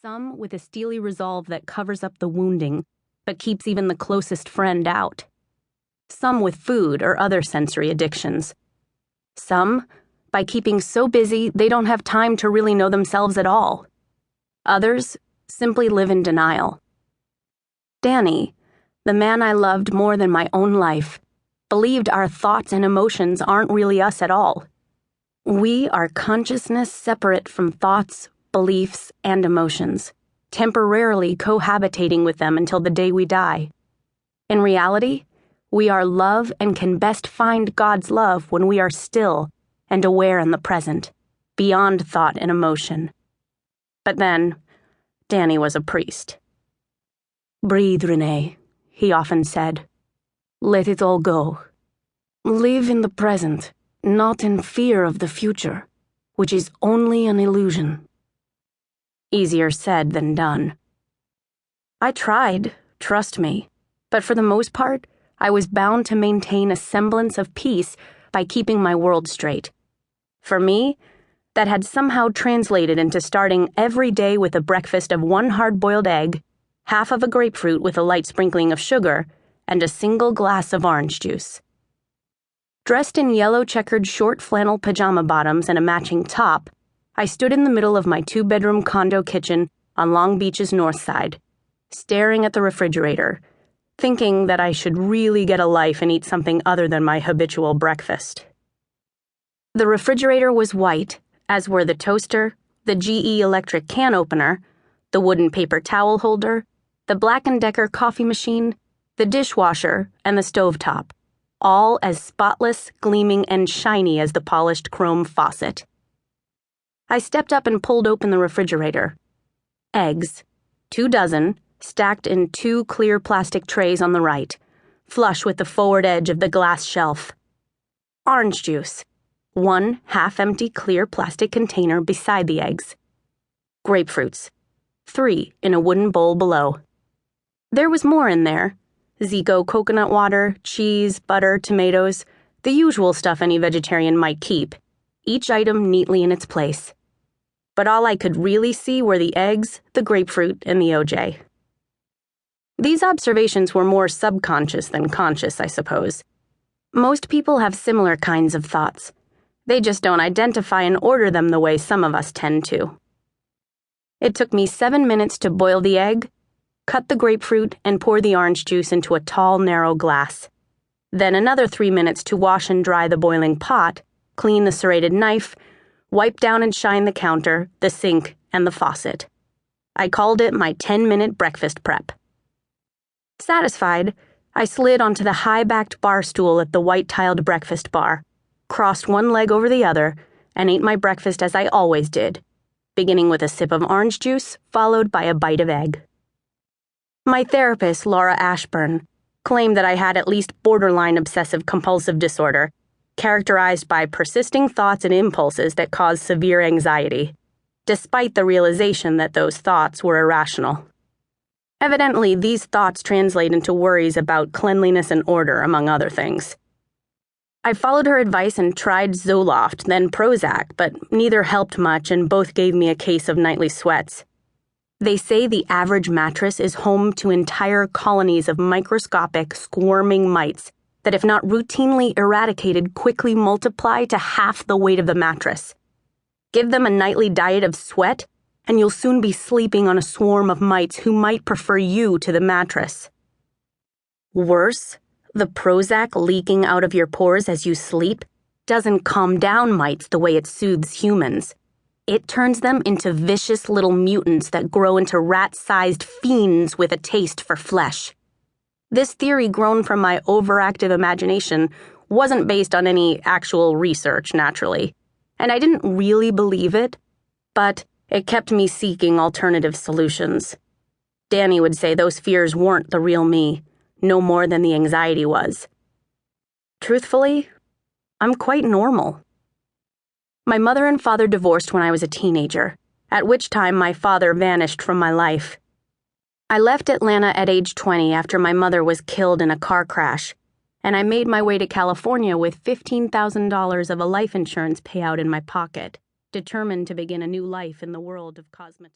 Some with a steely resolve that covers up the wounding, but keeps even the closest friend out. Some with food or other sensory addictions. Some by keeping so busy they don't have time to really know themselves at all. Others simply live in denial. Danny, the man I loved more than my own life, believed our thoughts and emotions aren't really us at all. We are consciousness separate from thoughts, beliefs, and emotions, temporarily cohabitating with them until the day we die. In reality, we are love and can best find God's love when we are still and aware in the present, beyond thought and emotion. But then, Danny was a priest. "Breathe, Renee," he often said. "Let it all go. Live in the present, not in fear of the future, which is only an illusion." Easier said than done. I tried, trust me, but for the most part, I was bound to maintain a semblance of peace by keeping my world straight. For me, that had somehow translated into starting every day with a breakfast of one hard-boiled egg, half of a grapefruit with a light sprinkling of sugar, and a single glass of orange juice. Dressed in yellow checkered short flannel pajama bottoms and a matching top, I stood in the middle of my 2-bedroom condo kitchen on Long Beach's north side, staring at the refrigerator, thinking that I should really get a life and eat something other than my habitual breakfast. The refrigerator was white, as were the toaster, the GE electric can opener, the wooden paper towel holder, the Black & Dekker coffee machine, the dishwasher, and the stovetop, all as spotless, gleaming, and shiny as the polished chrome faucet. I stepped up and pulled open the refrigerator. Eggs, 2 dozen, stacked in 2 clear plastic trays on the right, flush with the forward edge of the glass shelf. Orange juice, 1 half-empty clear plastic container beside the eggs. Grapefruits, 3 in a wooden bowl below. There was more in there. Zico coconut water, cheese, butter, tomatoes, the usual stuff any vegetarian might keep, each item neatly in its place. But all I could really see were the eggs, the grapefruit, and the OJ. These observations were more subconscious than conscious, I suppose. Most people have similar kinds of thoughts. They just don't identify and order them the way some of us tend to. It took me 7 minutes to boil the egg, cut the grapefruit, and pour the orange juice into a tall, narrow glass. Then another 3 minutes to wash and dry the boiling pot, clean the serrated knife, wipe down and shine the counter, the sink, and the faucet. I called it my 10-minute breakfast prep. Satisfied, I slid onto the high-backed bar stool at the white-tiled breakfast bar, crossed one leg over the other, and ate my breakfast as I always did, beginning with a sip of orange juice, followed by a bite of egg. My therapist, Laura Ashburn, claimed that I had at least borderline obsessive-compulsive disorder, characterized by persisting thoughts and impulses that cause severe anxiety, despite the realization that those thoughts were irrational. Evidently, these thoughts translate into worries about cleanliness and order, among other things. I followed her advice and tried Zoloft, then Prozac, but neither helped much and both gave me a case of nightly sweats. They say the average mattress is home to entire colonies of microscopic, squirming mites that, if not routinely eradicated, quickly multiply to half the weight of the mattress. Give them a nightly diet of sweat, and you'll soon be sleeping on a swarm of mites who might prefer you to the mattress. Worse, the Prozac leaking out of your pores as you sleep doesn't calm down mites the way it soothes humans. It turns them into vicious little mutants that grow into rat-sized fiends with a taste for flesh. This theory, grown from my overactive imagination, wasn't based on any actual research, naturally, and I didn't really believe it, but it kept me seeking alternative solutions. Danny would say those fears weren't the real me, no more than the anxiety was. Truthfully, I'm quite normal. My mother and father divorced when I was a teenager, at which time my father vanished from my life. I left Atlanta at age 20 after my mother was killed in a car crash, and I made my way to California with $15,000 of a life insurance payout in my pocket, determined to begin a new life in the world of cosmetology.